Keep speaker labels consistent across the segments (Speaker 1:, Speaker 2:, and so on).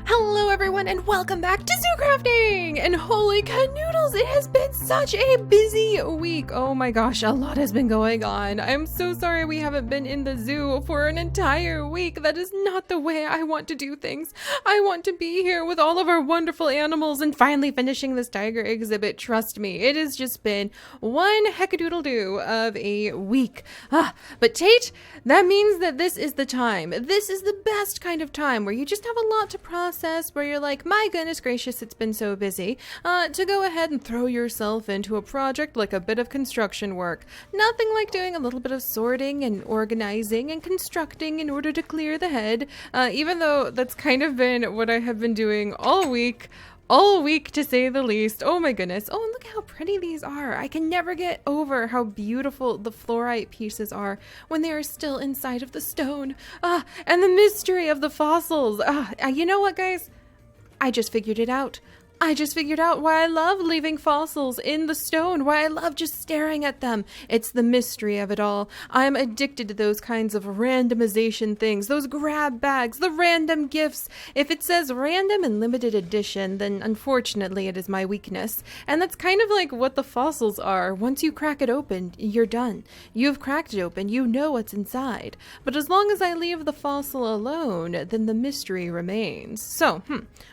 Speaker 1: Hello everyone and welcome back to ZooCrafting! And holy canoodles, it has been such a busy week. Oh my gosh, a lot has been going on. I'm so sorry we haven't been in the zoo for an entire week. That is not the way I want to do things. I want to be here with all of our wonderful animals and finally finishing this tiger exhibit. Trust me, it has just been one heckadoodle-doo of a week. But Tate, that means that this is the time. This is the best kind of time where you just have a lot to process, where you're like, my goodness gracious, it's been so busy, to go ahead and throw yourself into a project like a bit of construction work. Nothing like doing a little bit of sorting and organizing and constructing in order to clear the head, even though that's kind of been what I have been doing all week to say the least. Oh my goodness. Oh, and look how pretty these are. I can never get over how beautiful the fluorite pieces are when they are still inside of the stone. And the mystery of the fossils. You know what, guys? I just figured it out. I just figured out why I love leaving fossils in the stone, why I love just staring at them. It's the mystery of it all. I'm addicted to those kinds of randomization things, those grab bags, the random gifts. If it says random and limited edition, then unfortunately it is my weakness. And that's kind of like what the fossils are. Once you crack it open, you're done. You've cracked it open, you know what's inside. But as long as I leave the fossil alone, then the mystery remains. So,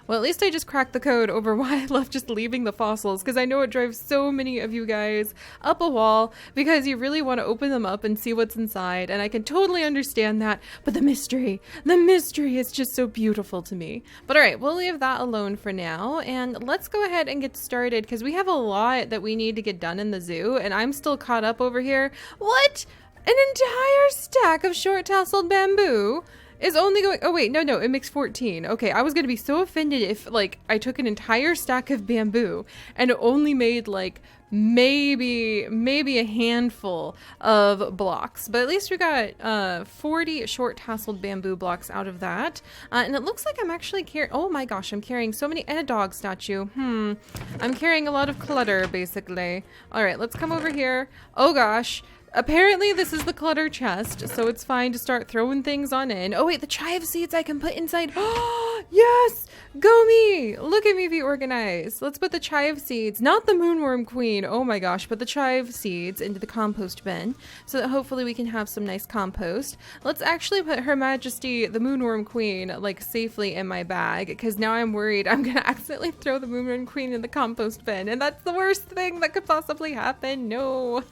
Speaker 1: well, at least I just cracked the code over why I love just leaving the fossils, because I know it drives so many of you guys up a wall because you really want to open them up and see what's inside, and I can totally understand that. But the mystery is just so beautiful to me. But all right, we'll leave that alone for now, and let's go ahead and get started because we have a lot that we need to get done in the zoo, and I'm still caught up over here. What? An entire stack of short-tasseled bamboo is only going, oh wait, no, it makes 14. Okay, I was gonna be so offended if like I took an entire stack of bamboo and it only made like maybe a handful of blocks, but at least we got 40 short tasseled bamboo blocks out of that. And it looks like I'm actually carrying, oh my gosh, I'm carrying so many, and a dog statue. I'm carrying a lot of clutter basically. All right, let's come over here. Oh gosh. Apparently this is the clutter chest, so it's fine to start throwing things on in. Oh wait, the chive seeds I can put inside. Oh, yes! Go me! Look at me be organized. Let's put the chive seeds, not the moonworm queen, oh my gosh, but the chive seeds into the compost bin so that hopefully we can have some nice compost. Let's actually put Her Majesty, the moonworm queen, like safely in my bag, because now I'm worried I'm gonna accidentally throw the moonworm queen in the compost bin, and that's the worst thing that could possibly happen. No.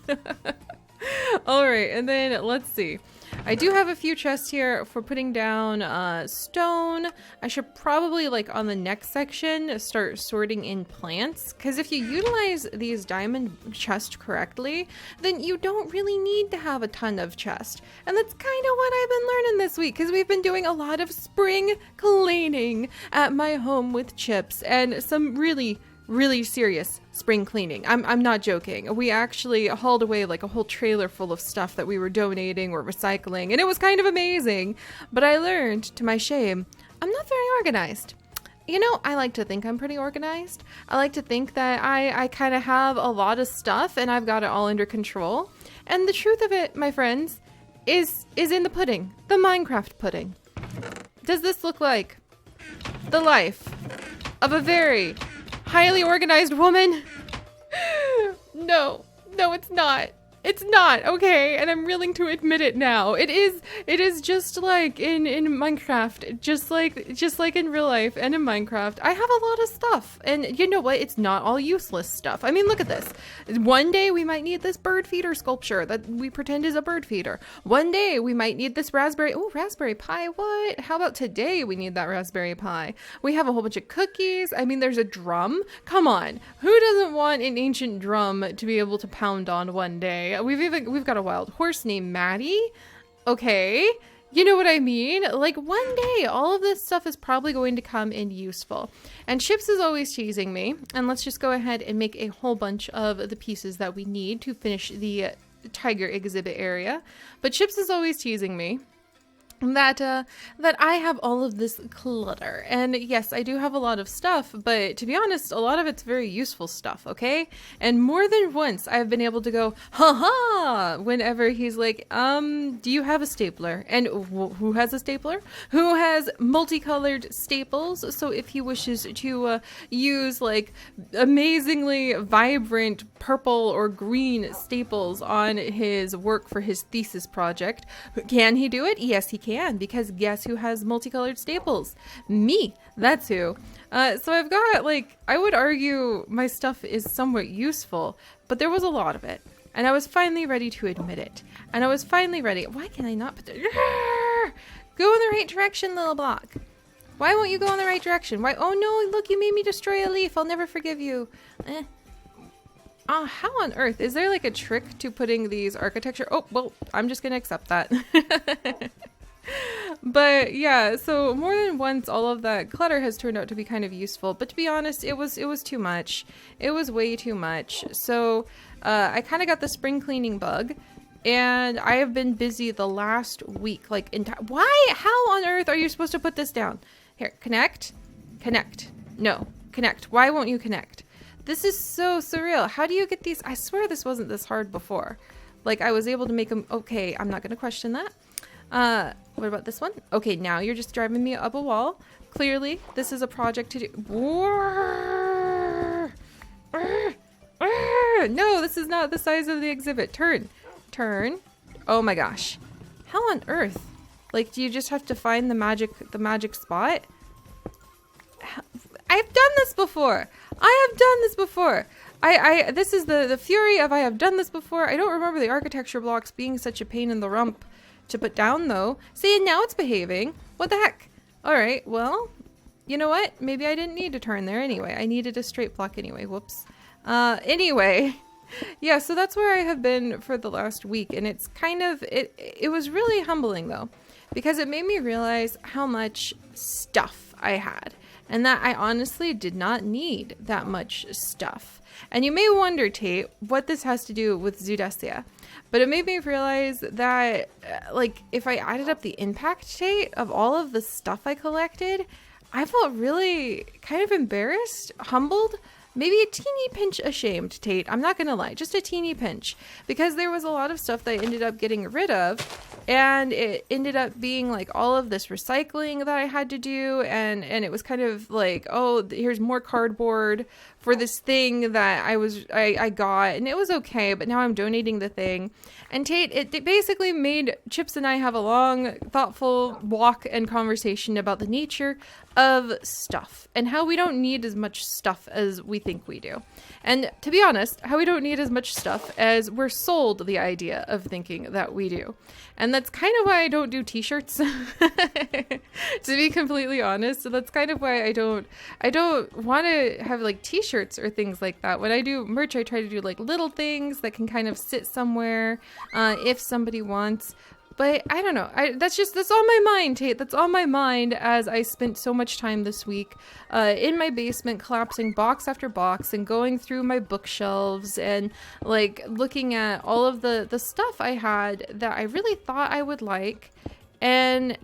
Speaker 1: All right, and then let's see. I do have a few chests here for putting down stone. I should probably, like on the next section, start sorting in plants, because if you utilize these diamond chests correctly, then you don't really need to have a ton of chests. And that's kind of what I've been learning this week, because we've been doing a lot of spring cleaning at my home with Chips, and some really serious spring cleaning. I'm not joking. We actually hauled away like a whole trailer full of stuff that we were donating or recycling, and it was kind of amazing. But I learned, to my shame, I'm not very organized. You know, I like to think I'm pretty organized. I like to think that I kind of have a lot of stuff and I've got it all under control. And the truth of it, my friends, is in the pudding, the Minecraft pudding. Does this look like the life of a very highly organized woman? No, it's not. It's not, okay, and I'm willing to admit it now. It is just like in Minecraft, just like in real life and in Minecraft. I have a lot of stuff, and you know what? It's not all useless stuff. I mean, look at this. One day we might need this bird feeder sculpture that we pretend is a bird feeder. One day we might need this raspberry pie. What? How about today we need that raspberry pie? We have a whole bunch of cookies. I mean, there's a drum. Come on. Who doesn't want an ancient drum to be able to pound on one day? We've got a wild horse named Maddie. Okay, you know what I mean? Like one day, all of this stuff is probably going to come in useful. And Chips is always teasing me. And let's just go ahead and make a whole bunch of the pieces that we need to finish the tiger exhibit area. But Chips is always teasing me that I have all of this clutter. And yes, I do have a lot of stuff, but to be honest, a lot of it's very useful stuff, okay? And more than once I've been able to go, haha, whenever he's like, do you have a stapler? And who has a stapler? Who has multicolored staples? So if he wishes to use like amazingly vibrant purple or green staples on his work for his thesis project, can he do it? Yes, he can, because guess who has multicolored staples? Me. That's who. So I've got, like, I would argue my stuff is somewhat useful, but there was a lot of it. And I was finally ready to admit it. And I was finally ready. Why can I not put the... Go in the right direction, little block. Why won't you go in the right direction? Why? Oh no, look, you made me destroy a leaf. I'll never forgive you. How on earth? Is there like a trick to putting these architecture? Oh, well, I'm just going to accept that. But yeah, so more than once, all of that clutter has turned out to be kind of useful. But to be honest, it was too much. It was way too much. So I kind of got the spring cleaning bug. And I have been busy the last week. Like, why? How on earth are you supposed to put this down? Here, connect. Connect. No, connect. Why won't you connect? This is so surreal. How do you get these? I swear this wasn't this hard before. Like, I was able to make them. Okay, I'm not going to question that. What about this one? Okay, now you're just driving me up a wall. Clearly, this is a project to do. No, this is not the size of the exhibit. Turn. Oh my gosh. How on earth? Like, do you just have to find the magic spot? I've done this before. This is the fury of I have done this before. I don't remember the architecture blocks being such a pain in the rump to put down though. See, and now it's behaving. What the heck? All right, well, you know what? Maybe I didn't need to turn there anyway. I needed a straight block anyway. Whoops. Anyway, yeah, so that's where I have been for the last week. And it's kind of, it was really humbling though, because it made me realize how much stuff I had. And that I honestly did not need that much stuff. And you may wonder, Tate, what this has to do with Zoodesia. But it made me realize that, like, if I added up the impact, Tate, of all of the stuff I collected, I felt really kind of embarrassed, humbled, maybe a teeny pinch ashamed, Tate. I'm not going to lie, just a teeny pinch. Because there was a lot of stuff that I ended up getting rid of. And it ended up being like all of this recycling that I had to do. And it was kind of like, oh, here's more cardboard for this thing that I got. And it was okay, but now I'm donating the thing. And Tate, it basically made Chips and I have a long, thoughtful walk and conversation about the nature of stuff and how we don't need as much stuff as we think we do. And to be honest, how we don't need as much stuff as we're sold the idea of thinking that we do. And that's kind of why I don't do t-shirts, to be completely honest. So that's kind of why I don't want to have like t-shirts or things like that. When I do merch, I try to do like little things that can kind of sit somewhere if somebody wants. But I don't know. That's on my mind, Tate. That's on my mind as I spent so much time this week in my basement collapsing box after box and going through my bookshelves and like looking at all of the stuff I had that I really thought I would like. And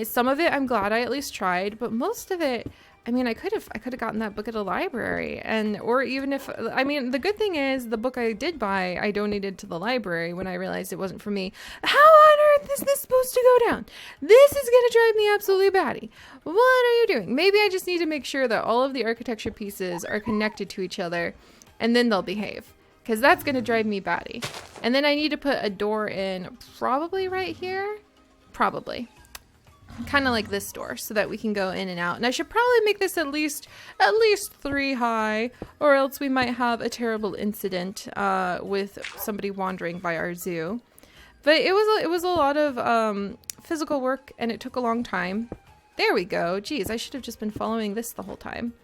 Speaker 1: some of it I'm glad I at least tried, but most of it, I mean, I could have gotten that book at a library, or even if, I mean, the good thing is the book I did buy, I donated to the library when I realized it wasn't for me. How on earth is this supposed to go down? This is going to drive me absolutely batty. What are you doing? Maybe I just need to make sure that all of the architecture pieces are connected to each other, and then they'll behave, because that's going to drive me batty. And then I need to put a door in, probably right here, probably. Kind of like this door so that we can go in and out. And I should probably make this at least 3 high, or else we might have a terrible incident with somebody wandering by our zoo. But it was a lot of physical work, and it took a long time. There we go. Geez, I should have just been following this the whole time.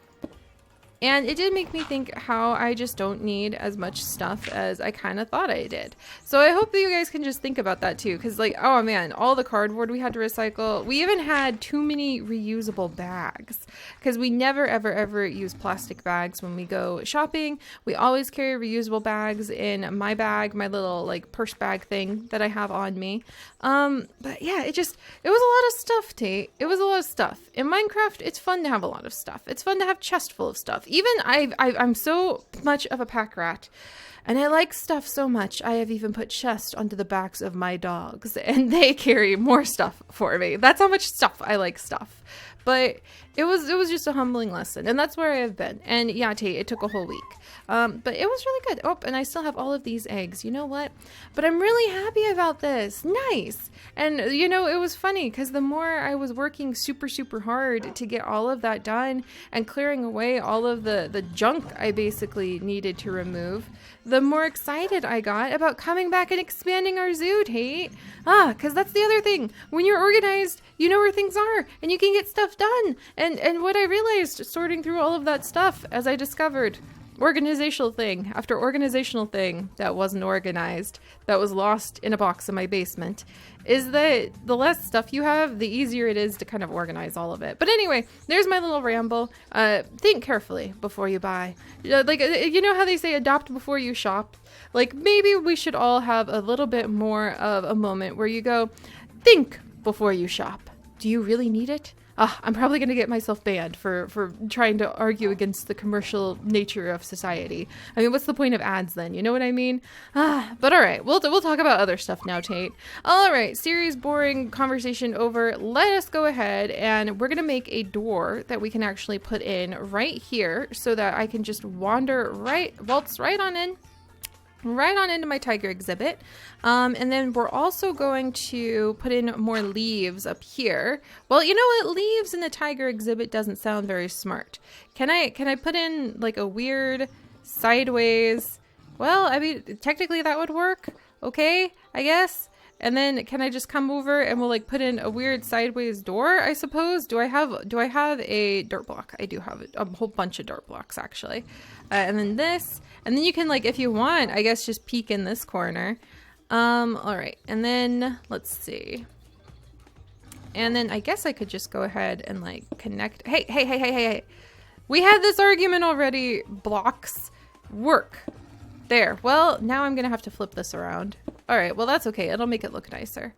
Speaker 1: And it did make me think how I just don't need as much stuff as I kind of thought I did. So I hope that you guys can just think about that too. Because like, oh man, all the cardboard we had to recycle. We even had too many reusable bags. Because we never ever ever use plastic bags when we go shopping. We always carry reusable bags in my bag, my little like purse bag thing that I have on me. But yeah, it was a lot of stuff, Tate. It was a lot of stuff. In Minecraft, it's fun to have a lot of stuff. It's fun to have a chest full of stuff. Even I'm so much of a pack rat, and I like stuff so much. I have even put chests onto the backs of my dogs, and they carry more stuff for me. That's how much stuff I like stuff. But it was just a humbling lesson, and that's where I have been. And yeah, Tate, it took a whole week. But it was really good. Oh, and I still have all of these eggs. You know what? But I'm really happy about this. Nice. And, you know, it was funny because the more I was working super, super hard to get all of that done and clearing away all of the junk I basically needed to remove, the more excited I got about coming back and expanding our zoo, Tate. Because that's the other thing. When you're organized, you know where things are and you can get stuff done. And what I realized sorting through all of that stuff, as I discovered, organizational thing after organizational thing that wasn't organized, that was lost in a box in my basement, is that the less stuff you have, the easier it is to kind of organize all of it. But anyway, there's my little ramble. Think carefully before you buy. Like, you know how they say adopt before you shop? Like, maybe we should all have a little bit more of a moment where you go, think before you shop. Do you really need it? I'm probably going to get myself banned for trying to argue against the commercial nature of society. I mean, what's the point of ads then? You know what I mean? But all right, we'll talk about other stuff now, Tate. All right, Seri's boring conversation over. Let us go ahead and we're going to make a door that we can actually put in right here so that I can just waltz right on into my tiger exhibit. And then we're also going to put in more leaves up here. Well, you know what? Leaves in the tiger exhibit doesn't sound very smart. Can I put in like a weird sideways? Well, I mean, technically that would work. Okay, I guess. And then can I just come over and we'll like put in a weird sideways door, I suppose? Do I have a dirt block? I do have a whole bunch of dirt blocks actually. And then this, and then you can like, if you want, I guess just peek in this corner. All right. And then let's see. And then I guess I could just go ahead and like connect. Hey. We had this argument already. Blocks work. There. Well, now I'm going to have to flip this around. All right. Well, that's okay. It'll make it look nicer.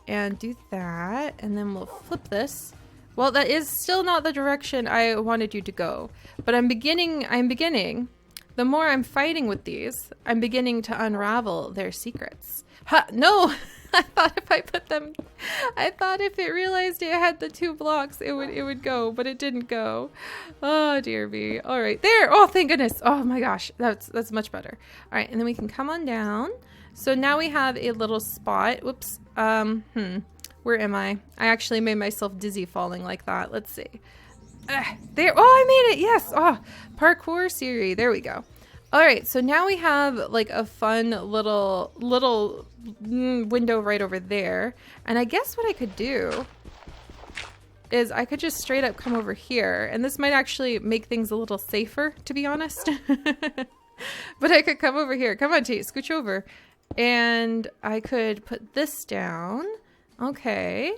Speaker 1: And do that. And then we'll flip this. Well, that is still not the direction I wanted you to go. But I'm beginning. The more I'm fighting with these, I'm beginning to unravel their secrets. Ha! No! I thought if it realized it had the 2 blocks, it would go, but it didn't go. Oh, dear me. All right, there. Oh, thank goodness. Oh my gosh, that's much better. All right, and then we can come on down. So now we have a little spot. Whoops. Where am I? I actually made myself dizzy falling like that. Let's see. There. Oh, I made it. Yes. Oh, parkour Seri. There we go. All right. So now we have like a fun little window right over there. And I guess what I could do is I could just straight up come over here. And this might actually make things a little safer, to be honest. But I could come over here. Come on, Tate. Scooch over. And I could put this down. Okay.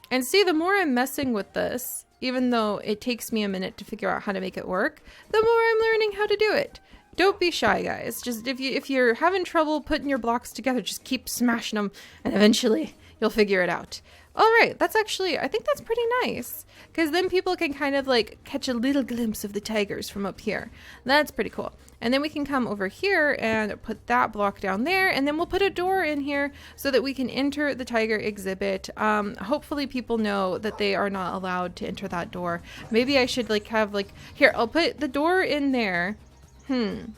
Speaker 1: And see, the more I'm messing with this, even though it takes me a minute to figure out how to make it work, the more I'm learning how to do it. Don't be shy, guys. Just if you're having trouble putting your blocks together, just keep smashing them and eventually you'll figure it out. All right, that's actually, I think that's pretty nice because then people can kind of like catch a little glimpse of the tigers from up here. That's pretty cool. And then we can come over here and put that block down there, and then we'll put a door in here so that we can enter the tiger exhibit. Hopefully people know that they are not allowed to enter that door. Maybe I should like have like, here, I'll put the door in there. And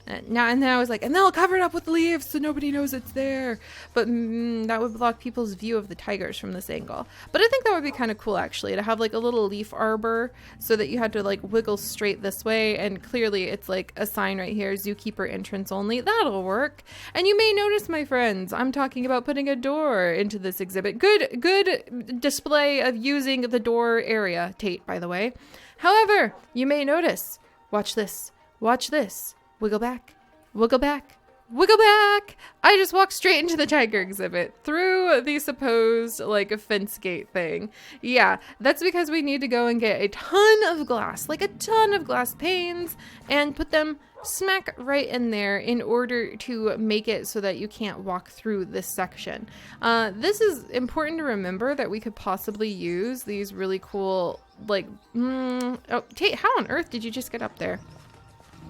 Speaker 1: And then I was like, and they'll cover it up with leaves so nobody knows it's there. But that would block people's view of the tigers from this angle. But I think that would be kind of cool, actually, to have like a little leaf arbor so that you had to like wiggle straight this way. And clearly it's like a sign right here, zookeeper entrance only. That'll work. And you may notice, my friends, I'm talking about putting a door into this exhibit. Good display of using the door area, Tate, by the way. However, you may notice, watch this, wiggle back, wiggle back, wiggle back. I just walked straight into the tiger exhibit through the supposed like a fence gate thing. Yeah, that's because we need to go and get a ton of glass, like a ton of glass panes, and put them smack right in there in order to make it so that you can't walk through this section. This is important to remember that we could possibly use these really cool like oh, Tate, how on earth did you just get up there?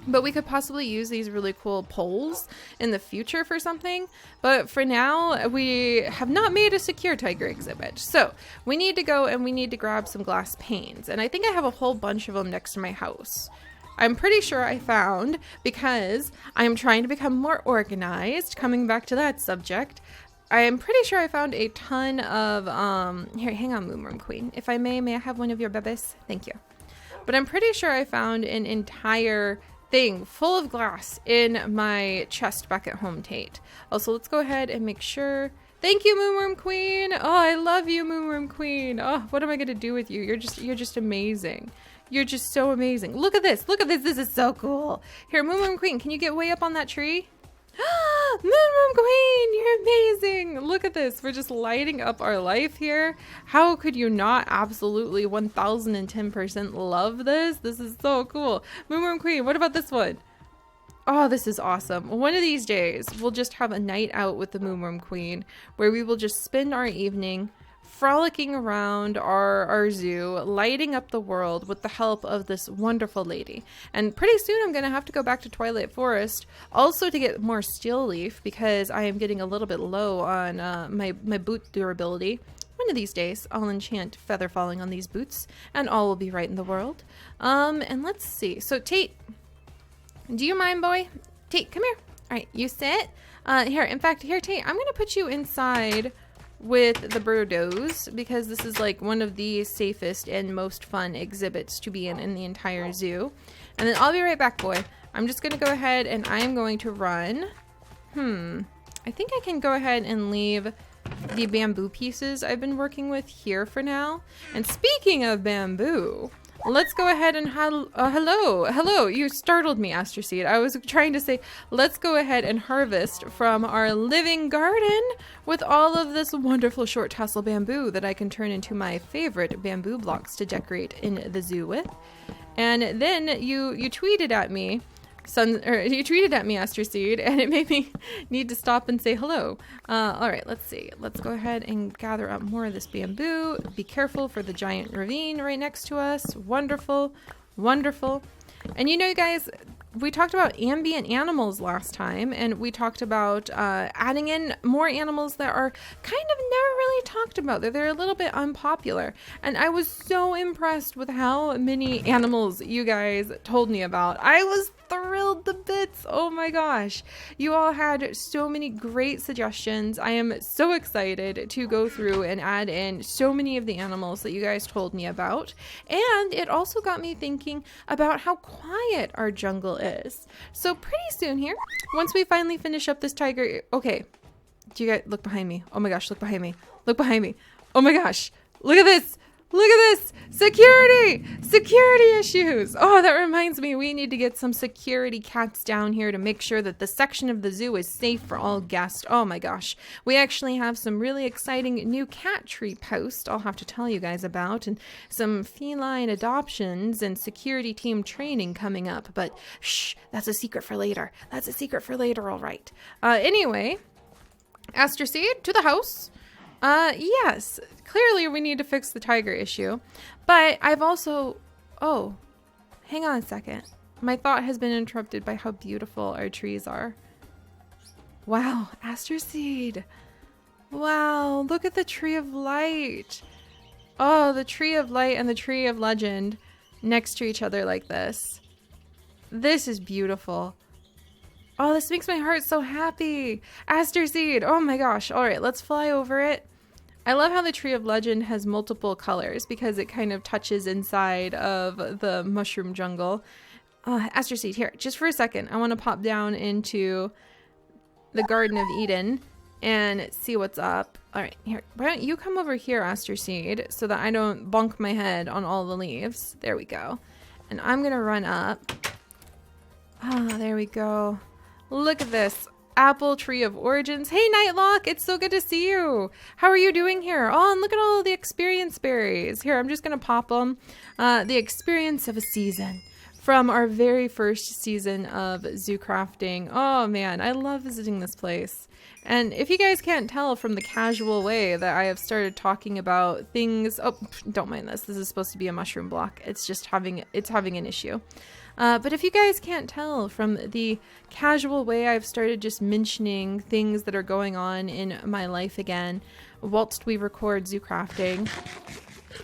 Speaker 1: But we could possibly use these really cool poles in the future for something. But for now, we have not made a secure tiger exhibit. So we need to go and we need to grab some glass panes. And I think I have a whole bunch of them next to my house. I'm pretty sure I found, because I'm trying to become more organized, coming back to that subject, I am pretty sure I found a ton of, here, hang on, Moonworm Queen. If I may I have one of your bebes? Thank you. But I'm pretty sure I found an entire thing full of glass in my chest back at home, Tate. Also, let's go ahead and make sure. Thank you, Moonworm Queen. Oh, I love you, Moonworm Queen. Oh, what am I gonna do with you? You're just amazing. You're just so amazing. Look at this. Look at this. This is so cool. Here, Moonworm Queen, can you get way up on that tree? Moonworm Queen, you're amazing. Look at this. We're just lighting up our life here. How could you not absolutely 1010% love this? This is so cool. Moonworm Queen, what about this one? Oh, this is awesome. One of these days, we'll just have a night out with the Moonworm Queen where we will just spend our evening frolicking around our zoo, lighting up the world with the help of this wonderful lady. And pretty soon I'm going to have to go back to Twilight Forest also to get more steel leaf because I am getting a little bit low on my boot durability. One of these days I'll enchant feather falling on these boots and all will be right in the world. And let's see. So Tate, do you mind, boy? Tate, come here. All right, you sit. Here, in fact, here, Tate, I'm going to put you inside with the birdos because this is like one of the safest and most fun exhibits to be in the entire zoo. And then I'll be right back, boy. I'm just going to go ahead and I am going to run. I think I can go ahead and leave the bamboo pieces I've been working with here for now. And speaking of bamboo, let's go ahead and hello. You startled me, Aster Seed. I was trying to say, let's go ahead and harvest from our living garden with all of this wonderful short tassel bamboo that I can turn into my favorite bamboo blocks to decorate in the zoo with. And then you tweeted at me, you tweeted at me, Aster Seed, and it made me need to stop and say hello. All right, let's see. Let's go ahead and gather up more of this bamboo. Be careful for the giant ravine right next to us. Wonderful, wonderful. And you know, you guys, we talked about ambient animals last time, and we talked about adding in more animals that are kind of never really talked about. They're a little bit unpopular. And I was so impressed with how many animals you guys told me about. I was thrilled to bits. Oh my gosh. You all had so many great suggestions. I am so excited to go through and add in so many of the animals that you guys told me about. And it also got me thinking about how quiet our jungle is. So pretty soon here, once we finally finish up this tiger, okay, do you guys look behind me? Oh my gosh, look behind me. Look behind me. Oh my gosh, look at this. Look at this! Security issues! Oh, that reminds me, we need to get some security cats down here to make sure that the section of the zoo is safe for all guests. Oh my gosh. We actually have some really exciting new cat tree posts I'll have to tell you guys about, and some feline adoptions and security team training coming up, but shh, that's a secret for later. That's a secret for later, all right. Anyway, Aster Seed, to the house. Yes, clearly we need to fix the tiger issue, but I've also, oh, hang on a second. My thought has been interrupted by how beautiful our trees are. Wow, Aster Seed. Wow, look at the tree of light. Oh, the tree of light and the tree of legend next to each other like this. This is beautiful. Oh, this makes my heart so happy. Aster seed. Oh my gosh. All right, let's fly over it. I love how the Tree of Legend has multiple colors because it kind of touches inside of the mushroom jungle. Aster seed, here, just for a second. I want to pop down into the Garden of Eden and see what's up. All right, here. Why don't you come over here, Aster seed, so that I don't bonk my head on all the leaves. There we go. And I'm going to run up. There we go. Look at this. Apple Tree of Origins. Hey, Nightlock, it's so good to see you. How are you doing here? Oh, and look at all the experience berries. Here, I'm just going to pop them. The experience of a season from our very first season of ZooCrafting. Oh, man, I love visiting this place. And if you guys can't tell from the casual way that I have started talking about things... Oh, don't mind this. This is supposed to be a mushroom block. It's just having an issue. But if you guys can't tell from the casual way I've started just mentioning things that are going on in my life again, whilst we record ZooCrafting,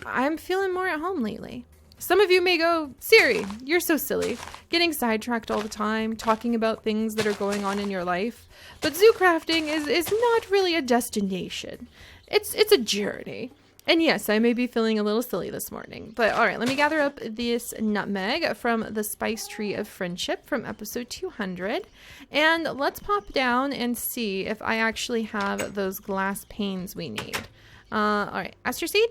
Speaker 1: I'm feeling more at home lately. Some of you may go, Seri, you're so silly, getting sidetracked all the time, talking about things that are going on in your life. But ZooCrafting is not really a destination. It's a journey. And yes, I may be feeling a little silly this morning, but all right, let me gather up this nutmeg from the Spice Tree of Friendship from episode 200, and let's pop down and see if I actually have those glass panes we need. All right, Aster seed?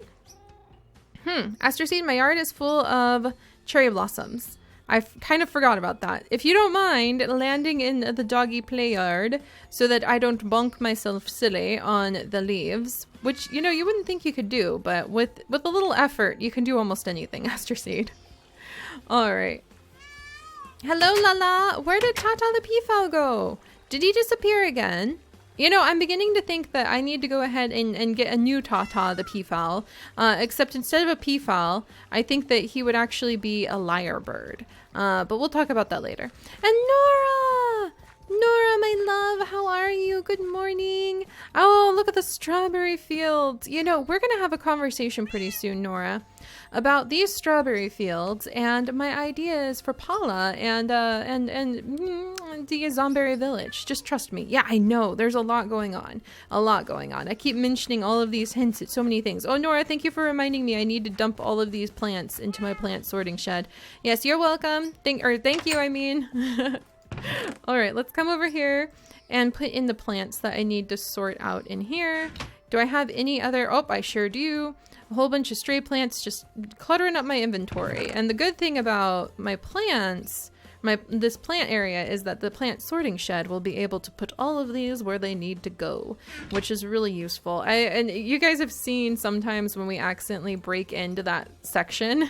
Speaker 1: Aster seed, my yard is full of cherry blossoms. I kind of forgot about that. If you don't mind landing in the doggy play yard so that I don't bonk myself silly on the leaves, which, you know, you wouldn't think you could do, but with a little effort, you can do almost anything, Aster seed. All right. Hello, Lala. Where did Tata the peafowl go? Did he disappear again? You know, I'm beginning to think that I need to go ahead and get a new Tata the peafowl, except instead of a peafowl, I think that he would actually be a lyrebird. But we'll talk about that later. And Nora! Nora, my love, how are you? Good morning. Oh, look at the strawberry fields. You know, we're going to have a conversation pretty soon, Nora, about these strawberry fields and my ideas for Paula and the Zomberry village. Just trust me. Yeah, I know. There's a lot going on. A lot going on. I keep mentioning all of these hints at so many things. Oh, Nora, thank you for reminding me. I need to dump all of these plants into my plant sorting shed. Yes, you're welcome. Thank you, I mean. All right, let's come over here and put in the plants that I need to sort out in here. Do I have any other? Oh, I sure do. A whole bunch of stray plants just cluttering up my inventory. And the good thing about my plants, this plant area, is that the plant sorting shed will be able to put all of these where they need to go, which is really useful. And you guys have seen sometimes when we accidentally break into that section.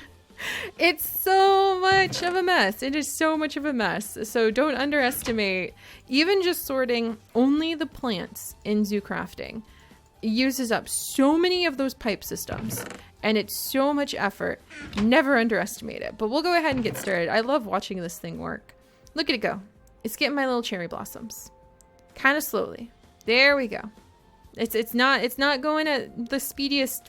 Speaker 1: It's so much of a mess. It is so much of a mess. So don't underestimate, even just sorting only the plants in ZooCrafting uses up so many of those pipe systems, and it's so much effort. Never underestimate it. But we'll go ahead and get started. I love watching this thing work. Look at it go. It's getting my little cherry blossoms. Kind of slowly. There we go. It's not going at the speediest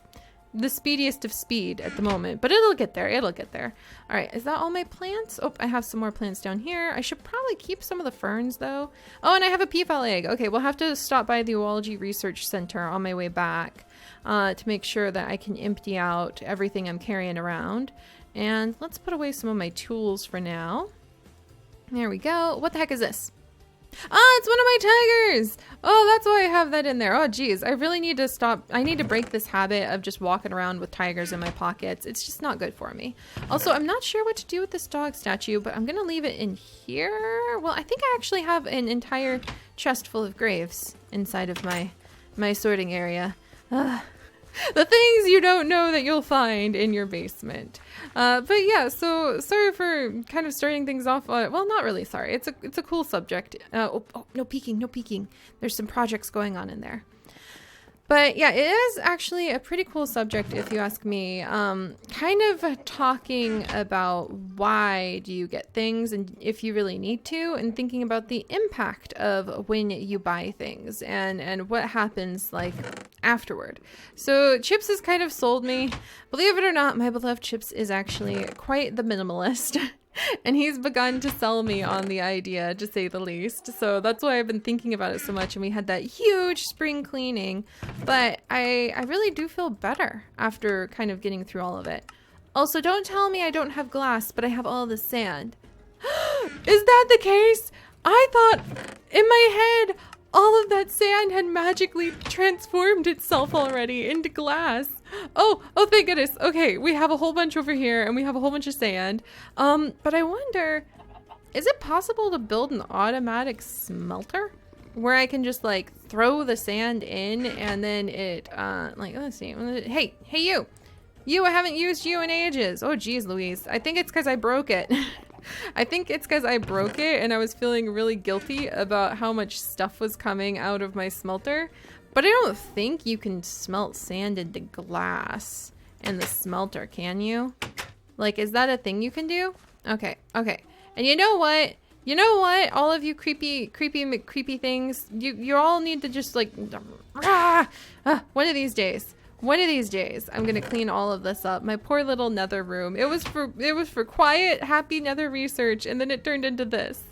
Speaker 1: of speed at the moment, but it'll get there. It'll get there. All right, is that all my plants? Oh, I have some more plants down here. I should probably keep some of the ferns though. Oh, and I have a peafowl egg. Okay, we'll have to stop by the Zoology Research Center on my way back to make sure that I can empty out everything I'm carrying around. And let's put away some of my tools for now. There we go. What the heck is this? Ah, it's one of my tigers. Oh, that's why I have that in there. Oh, geez. I really need to stop. I need to break this habit of just walking around with tigers in my pockets. It's just not good for me. Also, I'm not sure what to do with this dog statue, but I'm going to leave it in here. Well, I think I actually have an entire chest full of graves inside of my sorting area. The things you don't know that you'll find in your basement. But yeah, so sorry for kind of starting things off. Well, not really sorry. It's a cool subject. Oh, no peeking, no peeking. There's some projects going on in there. But yeah, it is actually a pretty cool subject if you ask me. Kind of talking about why do you get things and if you really need to, and thinking about the impact of when you buy things and what happens like afterward. So Chips has kind of sold me. Believe it or not, my beloved Chips is actually quite the minimalist. And he's begun to sell me on the idea, to say the least. So that's why I've been thinking about it so much. And we had that huge spring cleaning. But I really do feel better after kind of getting through all of it. Also, don't tell me I don't have glass, but I have all the sand. Is that the case? I thought in my head all of that sand had magically transformed itself already into glass. Oh, thank goodness. Okay, we have a whole bunch over here and we have a whole bunch of sand. But I wonder, is it possible to build an automatic smelter where I can just like throw the sand in and then it, like, let's see. Hey, you. I haven't used you in ages. Oh, geez, Louise. I think it's because I broke it. I think it's because I broke it and I was feeling really guilty about how much stuff was coming out of my smelter. But I don't think you can smelt sand into glass in the smelter, can you? Like, is that a thing you can do? Okay. And you know what? All of you creepy things, you all need to just like, one of these days, I'm gonna clean all of this up. My poor little nether room. It was for quiet, happy nether research, and then it turned into this.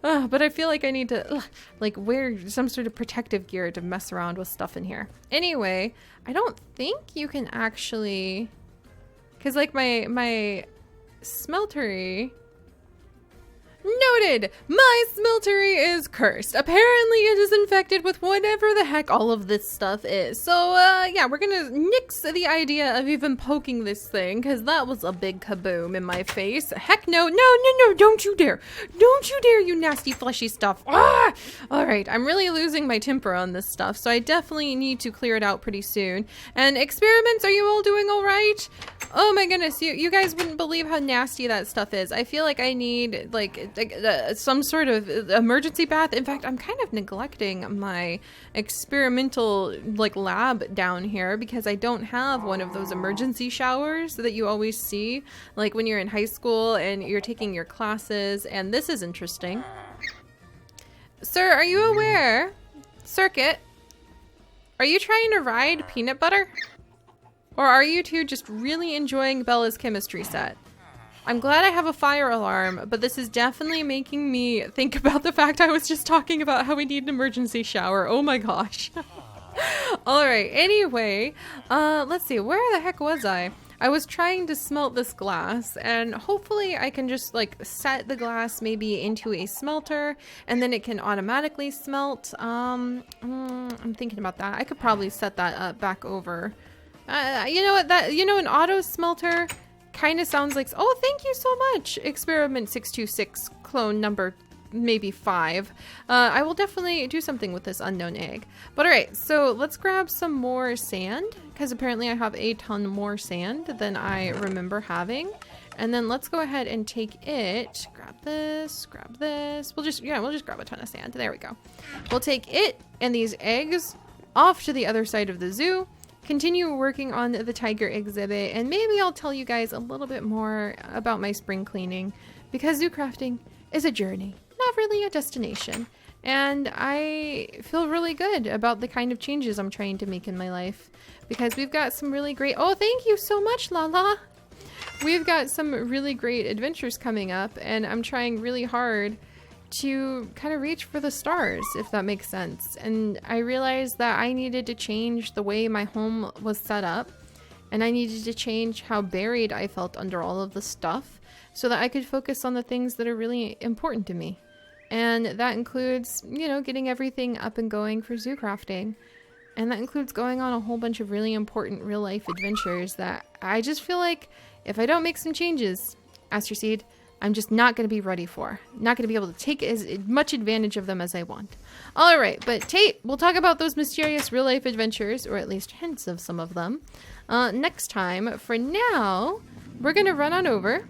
Speaker 1: But I feel like I need to like wear some sort of protective gear to mess around with stuff in here. Anyway, I don't think you can actually, cause like my smeltery. Noted! My smeltery is cursed. Apparently it is infected with whatever the heck all of this stuff is. So, yeah, we're gonna nix the idea of even poking this thing, because that was a big kaboom in my face. Heck no, don't you dare! Don't you dare, you nasty fleshy stuff! Ah! Alright, I'm really losing my temper on this stuff, so I definitely need to clear it out pretty soon. And experiments, are you all doing alright? Oh my goodness, you guys wouldn't believe how nasty that stuff is. I feel like I need, like some sort of emergency bath. In fact, I'm kind of neglecting my experimental like lab down here because I don't have one of those emergency showers that you always see like when you're in high school and you're taking your classes. And this is interesting. Sir, are you aware? Circuit, are you trying to ride peanut butter? Or are you two just really enjoying Bella's chemistry set? I'm glad I have a fire alarm, but this is definitely making me think about the fact I was just talking about how we need an emergency shower. Oh my gosh. Alright, anyway, let's see, where the heck was I? I was trying to smelt this glass, and hopefully I can just like set the glass maybe into a smelter, and then it can automatically smelt. I'm thinking about that. I could probably set that up back over. You know what, an auto smelter kind of sounds like, oh, thank you so much, experiment 626 clone number maybe 5. I will definitely do something with this unknown egg. But alright, so let's grab some more sand, because apparently I have a ton more sand than I remember having. And then let's go ahead and take it, grab this, we'll just grab a ton of sand. There we go. We'll take it and these eggs off to the other side of the zoo, continue working on the tiger exhibit, and maybe I'll tell you guys a little bit more about my spring cleaning, because zoo crafting is a journey, not really a destination. And I feel really good about the kind of changes I'm trying to make in my life, because we've got some really great, oh, thank you so much, Lala. We've got some really great adventures coming up, and I'm trying really hard to kind of reach for the stars, if that makes sense. And I realized that I needed to change the way my home was set up, and I needed to change how buried I felt under all of the stuff so that I could focus on the things that are really important to me. And that includes, you know, getting everything up and going for zoo crafting. And that includes going on a whole bunch of really important real life adventures that I just feel like if I don't make some changes, Astro Seed, I'm just not going to be ready for. Not going to be able to take as much advantage of them as I want. All right, but Tate, we'll talk about those mysterious real-life adventures, or at least hints of some of them, next time. For now, we're going to run on over.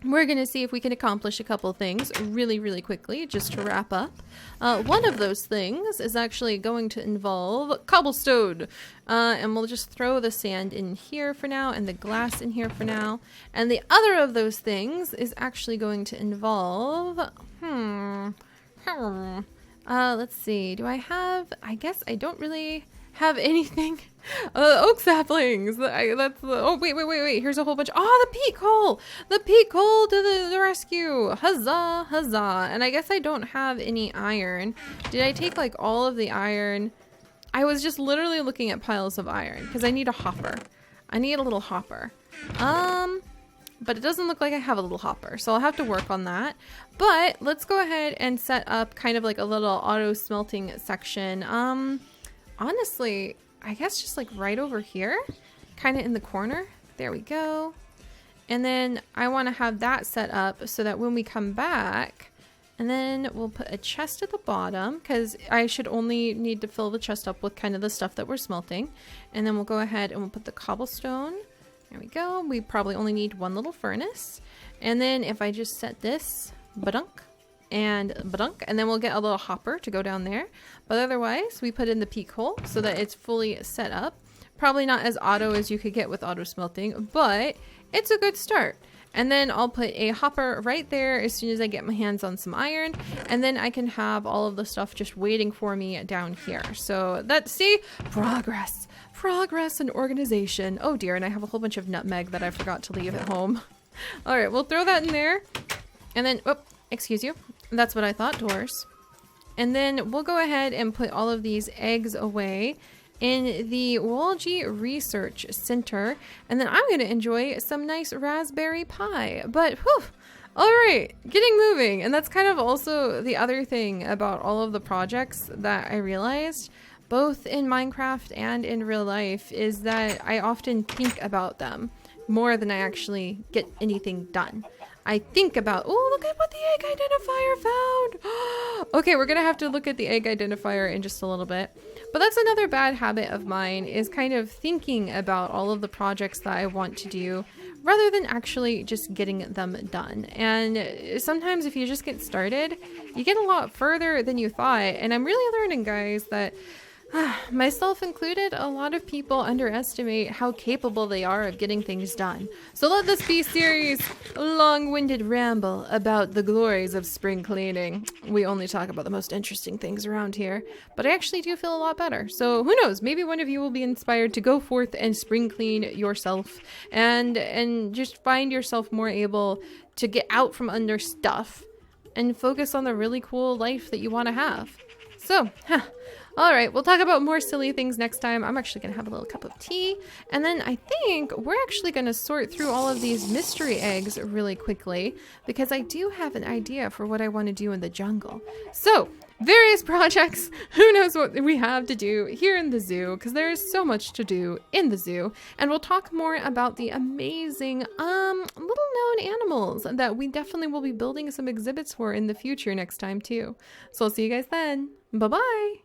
Speaker 1: We're going to see if we can accomplish a couple things really, really quickly, just to wrap up. One of those things is actually going to involve cobblestone. And we'll just throw the sand in here for now and the glass in here for now. And the other of those things is actually going to involve... let's see. Do I have... I guess I don't really have anything. Oak saplings. Oh, wait. Here's a whole bunch. Oh, the peat coal. The peat coal to the rescue. Huzzah, huzzah. And I guess I don't have any iron. Did I take like all of the iron? I was just literally looking at piles of iron because I need a hopper. I need a little hopper. But it doesn't look like I have a little hopper, so I'll have to work on that. But let's go ahead and set up kind of like a little auto smelting section. Honestly, I guess just like right over here, kind of in the corner. There we go. And then I want to have that set up so that when we come back, and then we'll put a chest at the bottom because I should only need to fill the chest up with kind of the stuff that we're smelting. And then we'll go ahead and we'll put the cobblestone. There we go. We probably only need one little furnace. And then if I just set this, badunk, and badunk, and then we'll get a little hopper to go down there. But otherwise, we put in the peak hole so that it's fully set up. Probably not as auto as you could get with auto smelting, but it's a good start. And then I'll put a hopper right there as soon as I get my hands on some iron. And then I can have all of the stuff just waiting for me down here. So that's, see, progress. Progress and organization. Oh dear, and I have a whole bunch of nutmeg that I forgot to leave at home. All right, we'll throw that in there. And then, oh, excuse you. That's what I thought, doors. And then we'll go ahead and put all of these eggs away in the Walgi Research Center. And then I'm going to enjoy some nice raspberry pie. But, whew, all right, getting moving. And that's kind of also the other thing about all of the projects that I realized, both in Minecraft and in real life, is that I often think about them more than I actually get anything done. I think about, oh, look at what the egg identifier found. Okay, we're gonna have to look at the egg identifier in just a little bit. But that's another bad habit of mine, is kind of thinking about all of the projects that I want to do rather than actually just getting them done. And sometimes if you just get started, you get a lot further than you thought. And I'm really learning, guys, that myself included, a lot of people underestimate how capable they are of getting things done. So let this be Seri's long-winded ramble about the glories of spring cleaning. We only talk about the most interesting things around here, but I actually do feel a lot better. So who knows, maybe one of you will be inspired to go forth and spring clean yourself and just find yourself more able to get out from under stuff and focus on the really cool life that you want to have. So, all right, we'll talk about more silly things next time. I'm actually going to have a little cup of tea. And then I think we're actually going to sort through all of these mystery eggs really quickly because I do have an idea for what I want to do in the jungle. So, various projects. Who knows what we have to do here in the zoo, because there is so much to do in the zoo. And we'll talk more about the amazing little known animals that we definitely will be building some exhibits for in the future next time too. So I'll see you guys then. Bye-bye.